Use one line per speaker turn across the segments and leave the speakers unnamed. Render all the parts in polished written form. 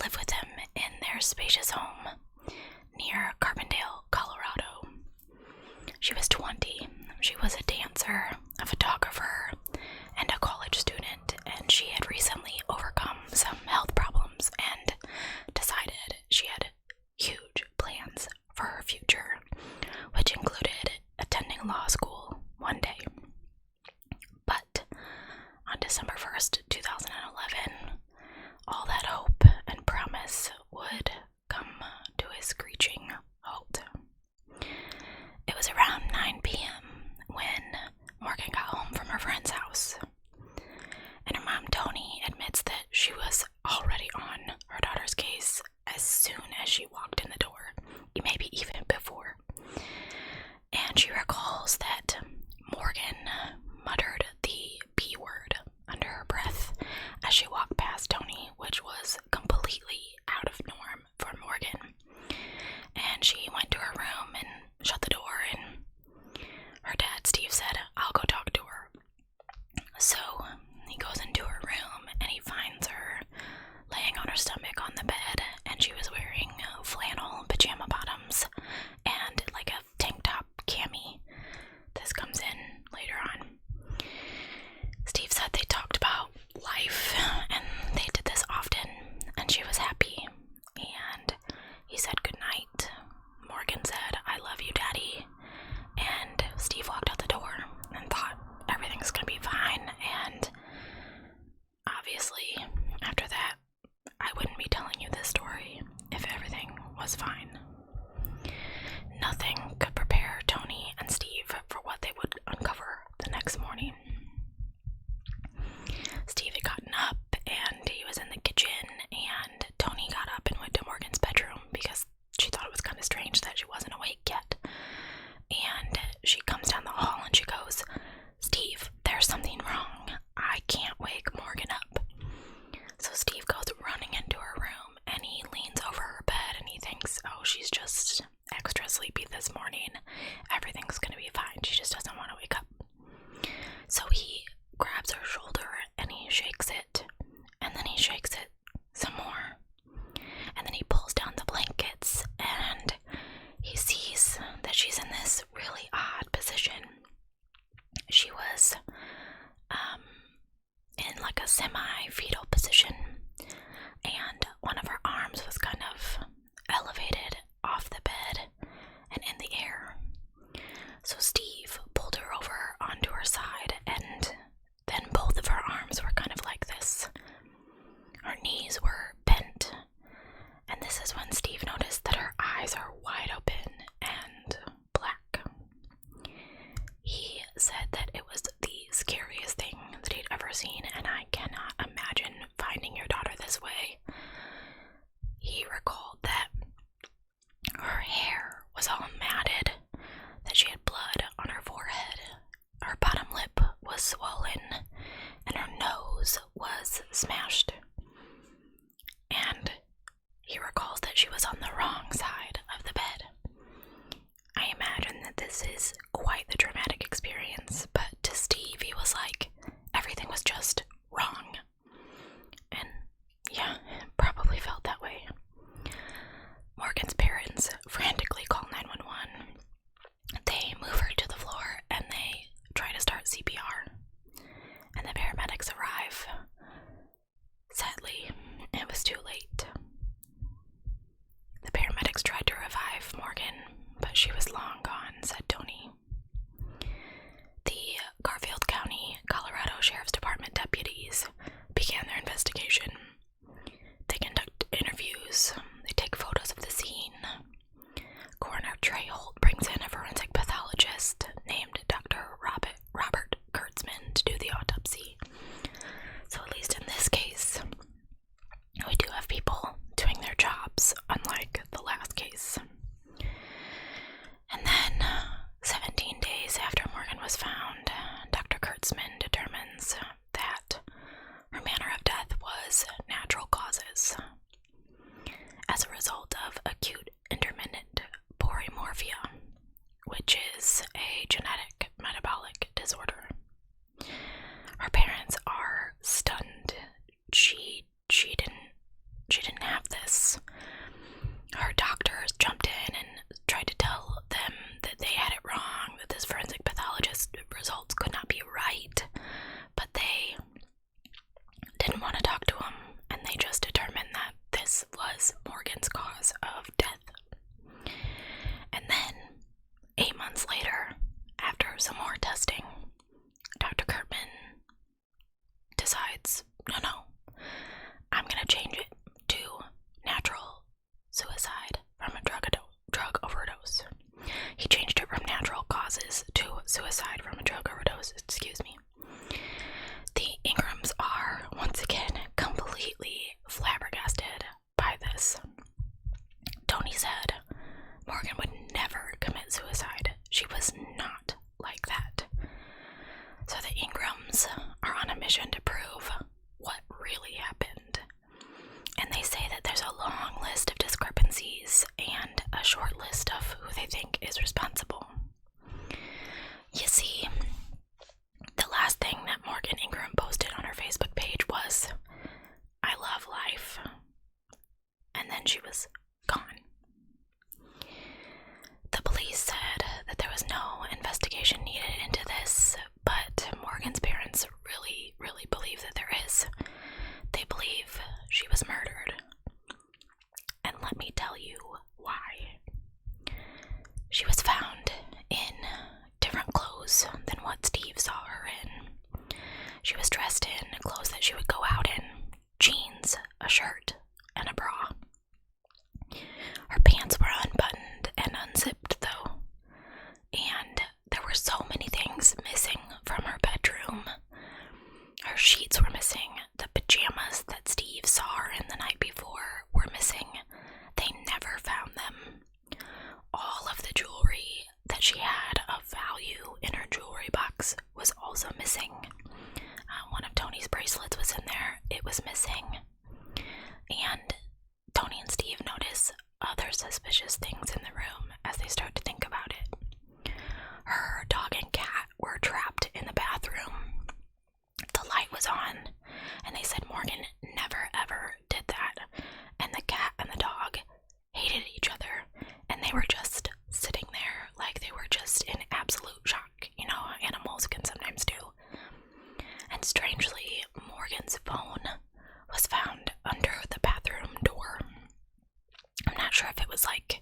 live with him in their spacious home near Carbondale, Colorado. She was 20. She was a dancer, a photographer, and a college student, and she had recently overcome some health problems and decided she had huge plans for her future, which included attending law school one day. But on December 1st, 2011, all that hope and promise would come to a screeching halt. It was around 9 p.m. when Morgan got home from her friend's house, and her mom, Toni, admits that she was already on her daughter's case as soon as she walked in the door, maybe even before. And she recalls that Morgan muttered the B word under her breath as she walked past Toni, which was completely out of norm for Morgan. And she went to her room and shut the door, and her dad, Steve, said, "I'll go talk to her." So he goes into her room and he finds her laying on her stomach on the bed, and she was wearing flannel pajama bottoms and like a tank top cami. This comes in later on. Steve said they talked about life, and they did this often, and she was happy. And he said goodnight. Morgan said, "I love you, Daddy." And Steve walked out the door and thought everything's gonna be fine. And obviously, after that, I wouldn't be telling you this story if everything was fine. Nothing could prepare Toni and Steve for what they would uncover the next morning. Steve had gotten up and he was in the kitchen, and Toni got up and went to Morgan's bedroom because she thought it was kind of strange that she wasn't awake yet. And she comes down the hall and she goes, "Steve, there's something wrong. I can't wake Morgan up." So Steve goes running into her room and he leans over her bed and he thinks, "Oh, she's just extra sleepy this morning. Everything's gonna be fine. She just doesn't want to wake up." So he grabs her shoulder and he shakes it, and then he shakes it some more, and then he pulls down the blankets and he sees that she's in this really odd position. She was in like a semi-fetal position, and one of her arms was kind of elevated off the bed and in the air. So Steve pulled her over onto her side, and then both of her arms were kind of like this. Her knees were bent, and this is when Steve noticed that her eyes are wide open and black. He said that it was the scariest thing that he'd ever seen, and I cannot imagine finding your daughter this way. He recalled that her hair was all matted, that she had blood on her forehead, her bottom lip was swollen, and her nose was smashed. And he recalls that she was on the wrong side of the bed. I imagine that this is quite the traumatic experience, but to Steve, he was like, everything was just wrong. And yeah, it probably felt that way. Morgan's parents frantically call 911. They move her to the floor and they try to start CPR. And the paramedics arrive. Sadly, it was too late. The paramedics tried to revive Morgan, but she was long gone, said Toni. The Garfield County, Colorado Sheriff's Department deputies began their investigation. They conduct interviews, they take photos of the scene. Coroner Trey Holt brings in a forensic pathologist named Dr. Robert Kurtzman to do the autopsy. So at least in this case, we do have people doing their jobs, unlike the last case. And then, 17 days after Morgan was found, Dr. Kurtzman determines that her manner of death was natural causes. and then she was gone. The police said that there was no investigation needed into this, but Morgan's parents really, really believe that there is. They believe she was murdered. And let me tell you why. She was found in different clothes than what Steve saw her in. She was dressed in clothes that she would go out in: jeans, a shirt, and a bra. Her pants were unbuttoned and unzipped, though, and there were so many things missing from her bedroom. Her sheets were missing. The pajamas that Steve saw her in the night before were missing. They never found them. All of the jewelry that she had of value in her jewelry box was also missing. One of Tony's bracelets was in there. It was missing. And Tony and Steve notice other suspicious things in the room as they start to think about it. Her dog and cat were trapped in the bathroom. The light was on, and they said Morgan never ever did that. And the cat and the dog hated each other, and they were just sitting there like they were just in absolute shock. You know, animals can sometimes do. And strangely, Morgan's phone was found under the bathroom door. I'm not sure if it was like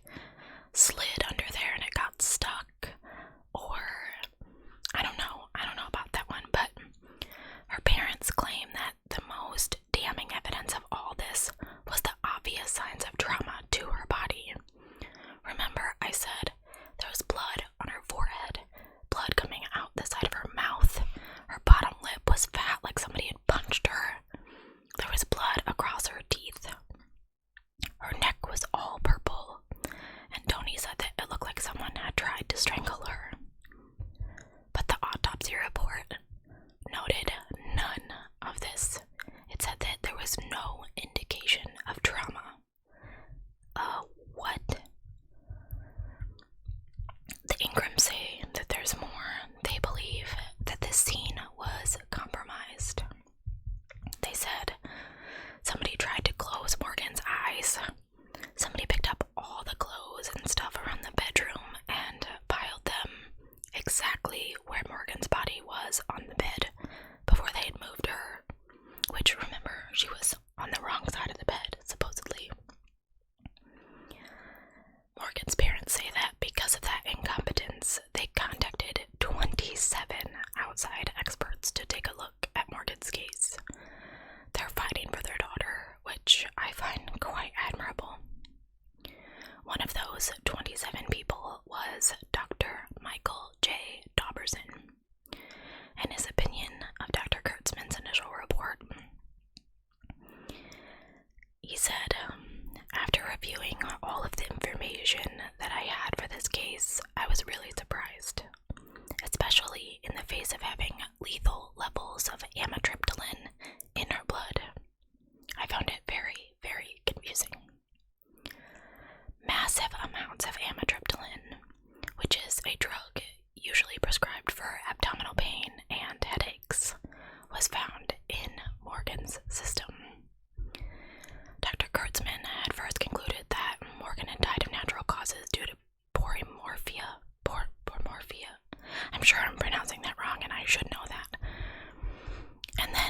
slid under there and it got stuck, or I don't know about that one, but her parents claim that the most damning evidence of all this was the obvious signs of trauma to her body. Remember, I said there was blood on her forehead, blood coming out the side of her mouth. Her bottom lip was fat like somebody had punched her. There was blood across her teeth. Her neck was all purple, and Tony said that it looked like someone had tried to strangle her. But the autopsy report noted none of this. It said that there was no indication of trauma. What? The Ingrams say that there's more. They believe that this scene was compromised. They said somebody tried to close Morgan's eyes. Somebody picked up all the clothes and stuff around the bedroom and piled them exactly where Morgan's body was on the bed before they had moved her, which, remember, she was on the wrong side of the bed, supposedly. Morgan's parents say that because of that incompetence, they contacted 27 outside experts to take a look at Morgan's case. They're fighting for their daughter, which I find quite admirable. One of those 27 people was Dr. Michael J. Dauberson, and his opinion of Dr. Kurtzman's initial report. He said, after reviewing all of the information that I had for this case, I was really surprised, especially in the face of having lethal levels of amitriptyline in her blood. I found it very, very confusing. Massive amounts of amitriptyline, which is a drug usually prescribed for abdominal pain and headaches, was found in Morgan's system. Dr. Kurtzman had first concluded that Morgan had died of natural causes due to pormorphia. I'm sure I'm pronouncing that wrong, and I should know that. And then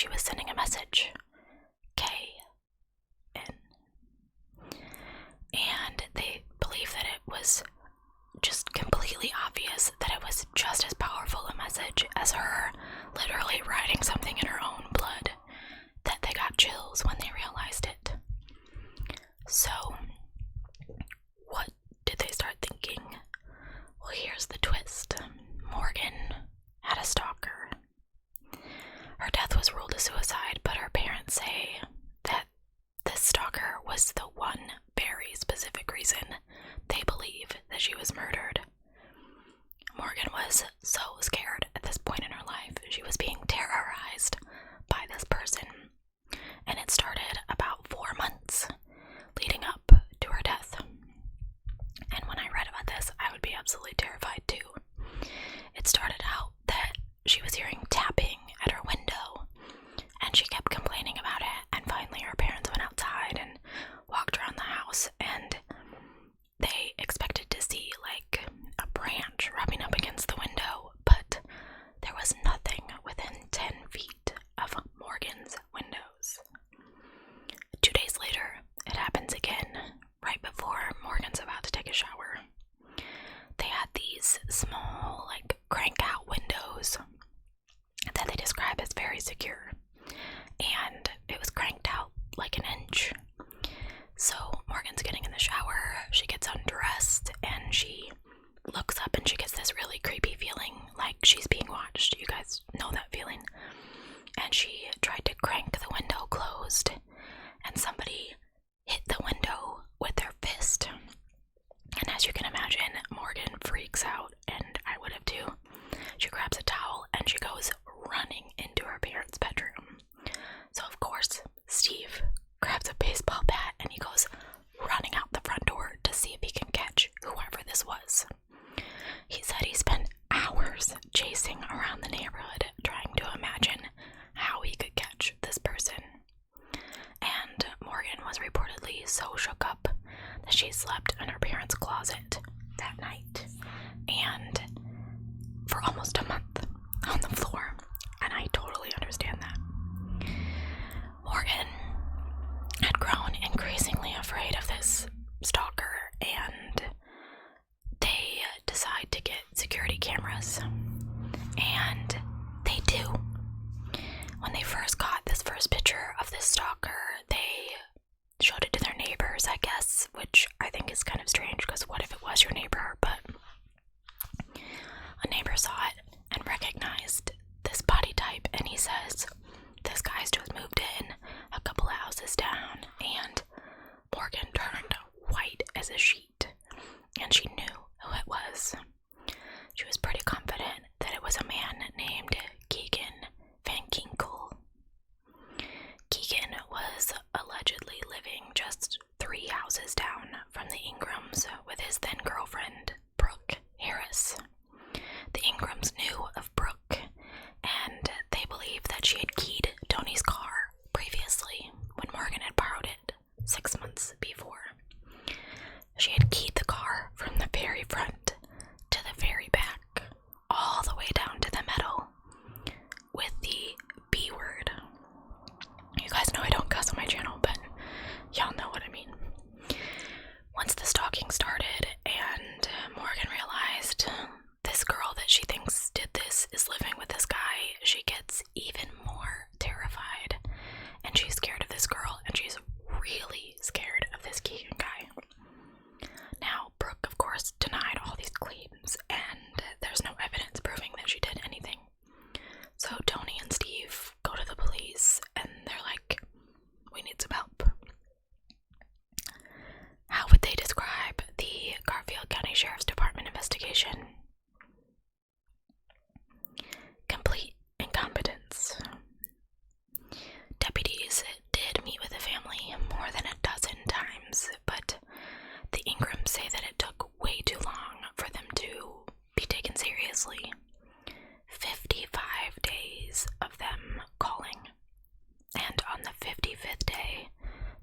she was sending a message. K-N. And they believe that it was just completely obvious that it was just as powerful a message as her literally writing something in her own blood, that they got chills when they realized it. So, what did they start thinking? Well, here's the twist. Morgan had a stalker. Her death was ruled a suicide, but her parents say that this stalker was the one very specific reason they believe that she was murdered. Morgan was so scared at this point in her life. She was being terrorized by this person, and it started about 4 months leading up to her death. And when I read about this, I would be absolutely terrified too. It started out that she was hearing tapping at her window, and she kept complaining about it, and finally her parents went outside and walked around the house, and they expected to see like a branch rubbing up against the window, but there was nothing within 10 feet of Morgan's windows. 2 days later, it happens again, right before Morgan's about to take a shower. They had these small, like, crank-out windows that they describe as very secure, and it was cranked out like an inch. So Morgan's getting in the shower, she gets undressed, and she looks up and she gets this really creepy feeling like she's being watched. You guys know that feeling. And she tried to crank the window closed, and somebody hit the window with their fist. And as you can imagine, Morgan freaks out, and I would have too. She grabs a towel and she goes running into her parents' bedroom. So of course, Steve grabs a baseball bat and he goes running out the front door to see if he can catch whoever this was. He said he spent hours chasing around the neighborhood trying to imagine how he could catch this person. And Morgan was reportedly so shook up that she slept in her parents' closet that night, and for almost a month on the floor, and I totally understand that. Morgan had grown increasingly afraid of this stalker, and they decide to get security cameras, and they do. When they first got this first picture of this stalker, they showed it to their neighbors, I guess, which I think is kind of strange, because what if it was your neighbor? But a neighbor saw it and recognized this body type, and he says, this guy's just moved in a couple of houses down. And Morgan turned white as a sheet, and she knew who it was. She was pretty confident that it was a man named Keegan Van Ginkel. Keegan was allegedly living just 3 houses down from the Ingrams with his then girlfriend, Brooke Harris. The Ingrams knew of Brooke, and they believed that she had keyed Tony's car previously when Morgan had borrowed it 6 months before. She had keyed the car from the very front to the very back, all the way down to the metal, with the B word. You guys know I don't cuss on my channel, but y'all know what I mean. Once the stalking started and Morgan realized this girl that she thinks did this is living with this guy, she gets even more terrified, and she's scared of this girl, and she's really scared of this Keegan guy. Now, Brooke, of course, denied all these claims, and there's no evidence proving that she did anything. So Tony and Steve go to the police, and they're like, we need some help. How would they describe the Garfield County Sheriff's Department investigation? Complete incompetence. Deputies did meet with the family more than a dozen times, but the Ingrams say that it took way too long for them to be taken seriously. 55 days of them calling, and on the 55th day,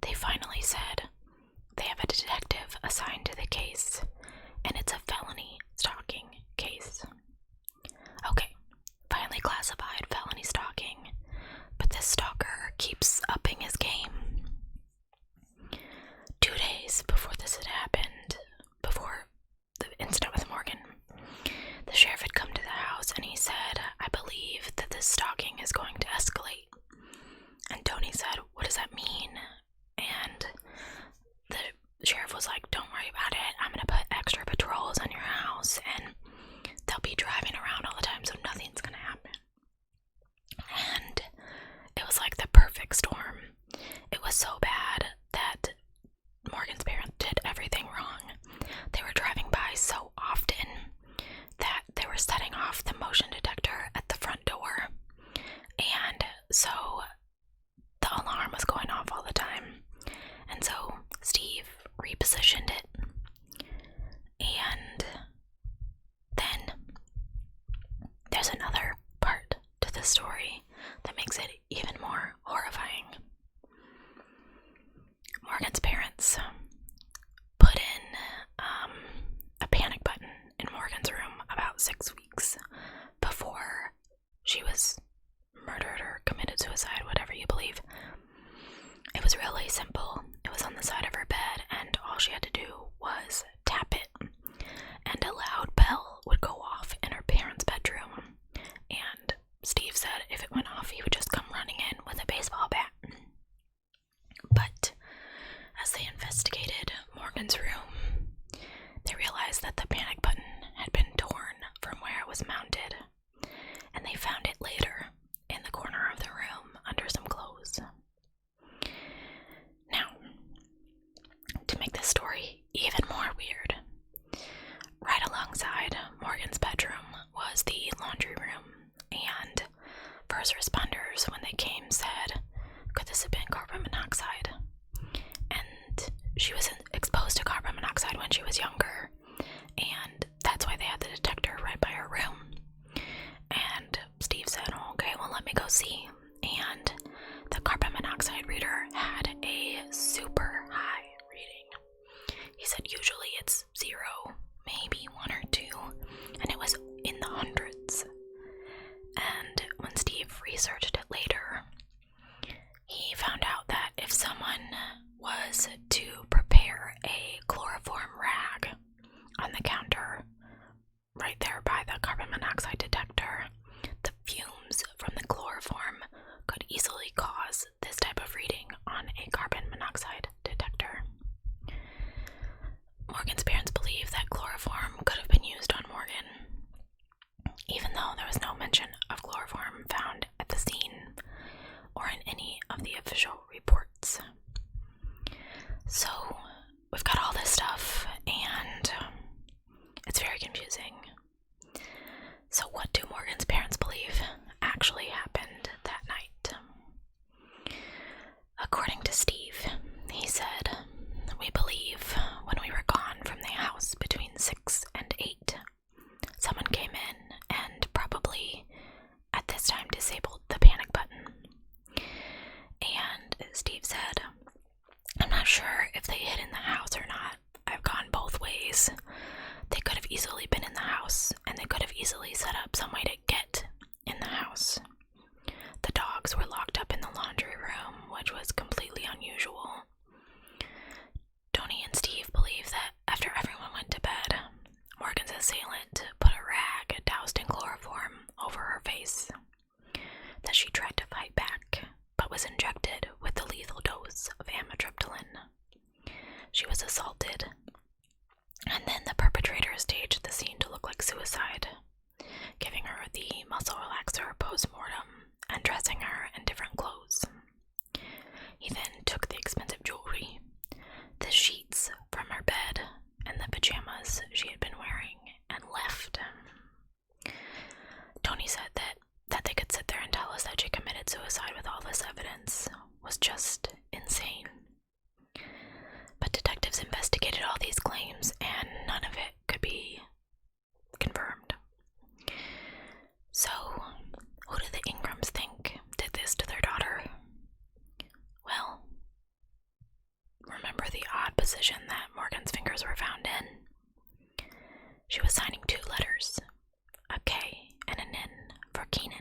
they finally said they have a detective assigned to the case, and it's a felony stalking case. Okay, finally classified felony stalking, but this Morgan's parents put in a panic button in Morgan's room about 6 weeks before she was murdered or committed suicide, whatever you believe. It was really simple. It was on the side of her bed, and all she had to do was tap it, and a loud bell would go off in her parents' bedroom, and Steve said if it went off, he would just come running in with a baseball bat. But as they investigated Morgan's room, they realized that the panic button had been torn from where it was mounted, and they found it later in the corner of the room under some clothes. Now, to make this story even more weird, right alongside Morgan's bedroom was the laundry room, and first responders, when they came, said, could this have been carbon monoxide? And she was exposed to carbon monoxide when she was younger, and that's why they had the detector right by her room. And Steve said, okay, well, let me go see. And the carbon monoxide reader had a super high reading. He said usually it's 0, maybe 1 or 2, and it was in the hundreds. And when Steve researched it later, he found out that if someone was to prepare a chloroform rag on the counter right there by the carbon monoxide detector, the fumes from the chloroform could easily cause this type of reading on a carbon monoxide detector. Morgan's parents believe that chloroform could have been used on Morgan, even though there was no mention of chloroform found at the scene or in any of the official reports. So we've got all this stuff, and it's very confusing. So what do Morgan's parents believe actually happened that night? According to Steve, he said, we believe when we were gone from the house between 6 and 8, someone came in and probably at this time disabled the panic button. And Steve said, I'm not sure if they hid in the house or not. I've gone both ways. They could have easily been in the house, and they could have easily set up some way to get in the house. The dogs were locked up in the laundry room, which was completely unusual. Tony and Steve believe that after everyone went to bed, Morgan's assailant put a rag doused in chloroform over her face, that she tried to fight back, but was injected with the lethal dose of amitriptyline. She was assaulted, and then the perpetrator staged the scene to look like suicide, giving her the muscle relaxer post-mortem and dressing her in different clothes. He then took the expensive jewelry, the sheets from her bed, and the pajamas she had been wearing, and left. Tony said that they could sit there and tell us that she committed suicide with all this evidence was just insane. But detectives investigated all these claims, and none of it could be confirmed. So, who do the Ingrams think did this to their daughter? Well, remember the odd position that Morgan's fingers were found in? She was signing 2 letters, a K and an N for Keenan.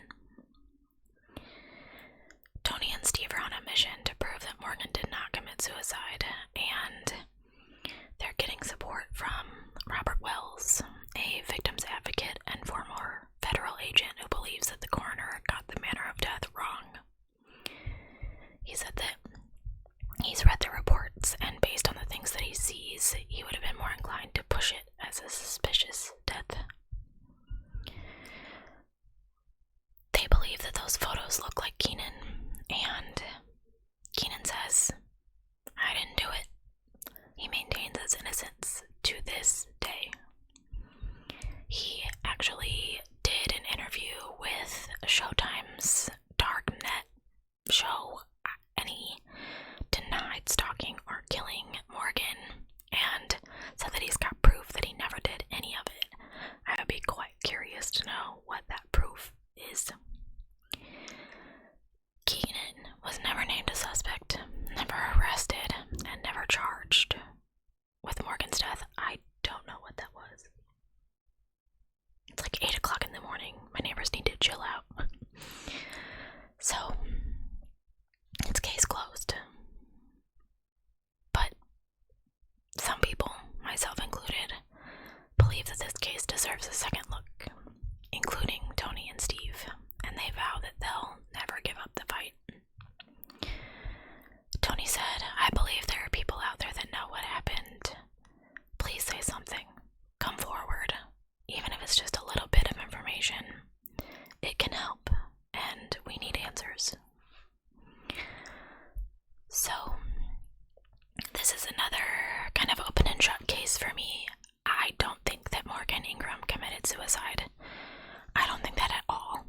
Tony and Steve are on a mission to prove that Morgan did not commit suicide, and they're getting support from Robert Wells, a victim's advocate and former federal agent who believes that the coroner got the manner of death wrong. He said that he's read the reports, and based on the things that he sees, he would have been more inclined to push it as a suspicious death. They believe that those photos look like Keenan, and Keenan says, I didn't do it. He maintains his innocence to this day. He actually did an interview with Showtime's Darknet show, and he denied stalking or killing Morgan, and said that he's got proof that he never did any of it. I would be quite curious to know what that proof is. Keenan was never named a suspect, never arrested, and never deserves a second look, including Tony and Steve, and they vow that they'll never give up the fight. Tony said, "I believe there are people out there that know what happened. Please say something. Come forward. Even if it's just a little bit of information. It can help, and we need answers." So, this is another kind of open and shut case for me. I don't think that Morgan Ingram committed suicide. I don't think that at all.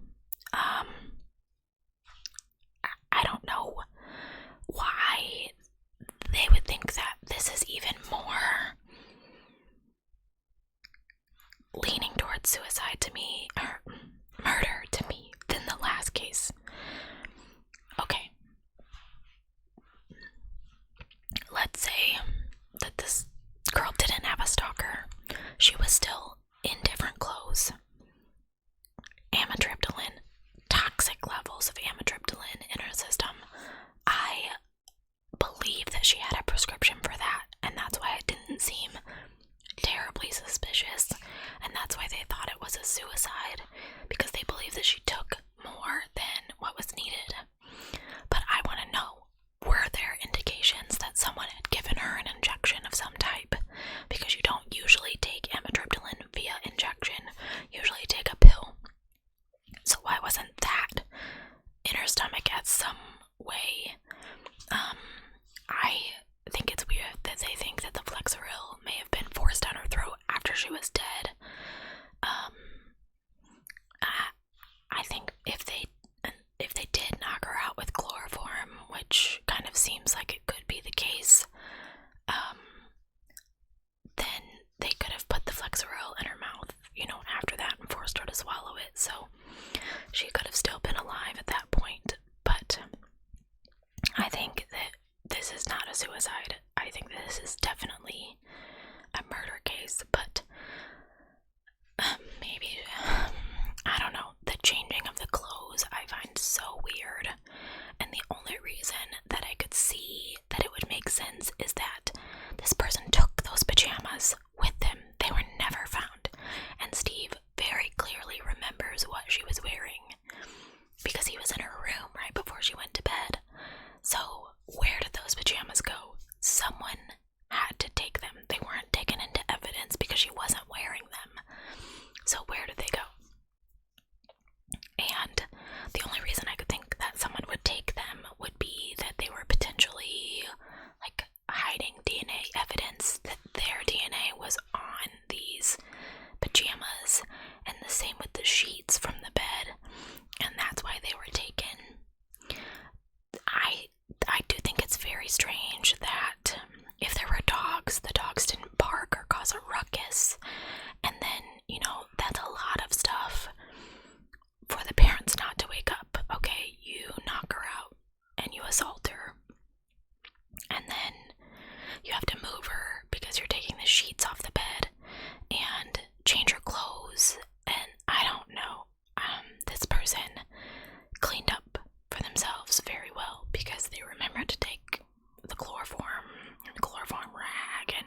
I don't know why they would think that this is even more leaning towards suicide to me, or murder to me, than the last case. Okay. Let's say that this girl didn't have a stalker. She was still in different clothes. Amitriptyline, toxic levels of amitriptyline in her system. I believe that she had a prescription for that, and that's why it didn't seem terribly suspicious, and that's why they thought it was a suicide, because they believe that she took more than what was needed. But I want to know, were there indications that someone had given her an injection of some type? Because you don't usually take amitriptyline via injection, you usually take a pill. So why wasn't that in her stomach at some way? I think it's weird that they think that the Flexeril may have been forced down her throat after she was dead. I think if they did knock her out with chloroform, which kind of seems like it could be the case, then they could have put the Flexeril in her mouth, after that and forced her to swallow it. So she could have still been alive at that point. But I think that this is not a suicide. I think this is definitely a murder case, but maybe, I don't know, the changing of the clothes I find so weird, and the only reason that I could see that it would make sense is that this person took those pajamas with them. They were never found, and Steve very clearly remembers what she was wearing, because he was in her room right before she went to bed. So where did those pajamas go? Someone had to take them. They weren't taken into evidence because she wasn't wearing them. So where did they go? And the only reason I could think that someone would take them would be that they were potentially hiding DNA evidence that their DNA was on these pajamas, and the same with the sheets from the bed, and that's why they were taken. I do think it's very strange that if there were dogs, the dogs didn't bark or cause a ruckus, and then, that's a lot of stuff for the parents not to wake up. Okay, you knock her out and you assault her, and then you have to move her because you're taking the sheets off the bed and change her clothes, and I don't know. This person cleaned up for themselves very well because they remembered to take the chloroform rag and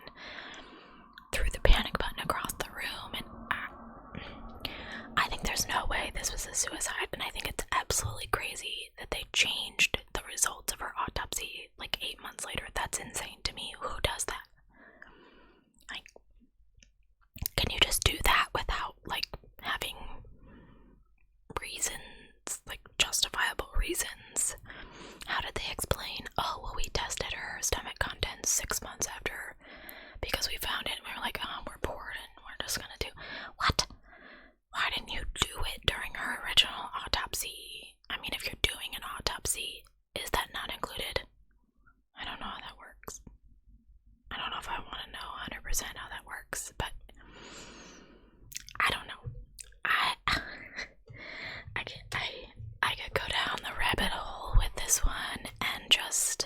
threw the panic button across the room, and I think there's no way this was a suicide, and I think it's absolutely crazy that they changed the results of her autopsy 8 months later. That's insane to me. Who does that? Can you just do that without having reasons, justifiable reasons? How did they explain, "Oh, well, we tested her stomach contents 6 months after because we found it and we were like, oh, we're bored and we're just gonna do..." What? Why didn't you do it during her original autopsy? I mean, if you're doing an autopsy, is that not included? I don't know how that works. I don't know if I want to know 100% how that works, but I don't know. I could go down the rabbit hole with this one and just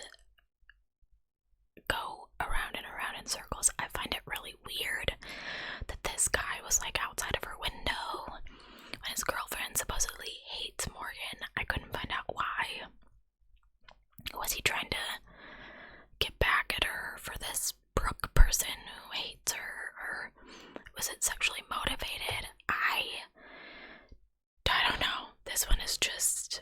go around and around in circles. I find it really weird that this guy was outside of her window when his girlfriend supposedly hates Morgan. I couldn't find out why. Was he trying to get back at her for this Brooke person who hates her, or Was it sexually motivated? I don't know. This one is just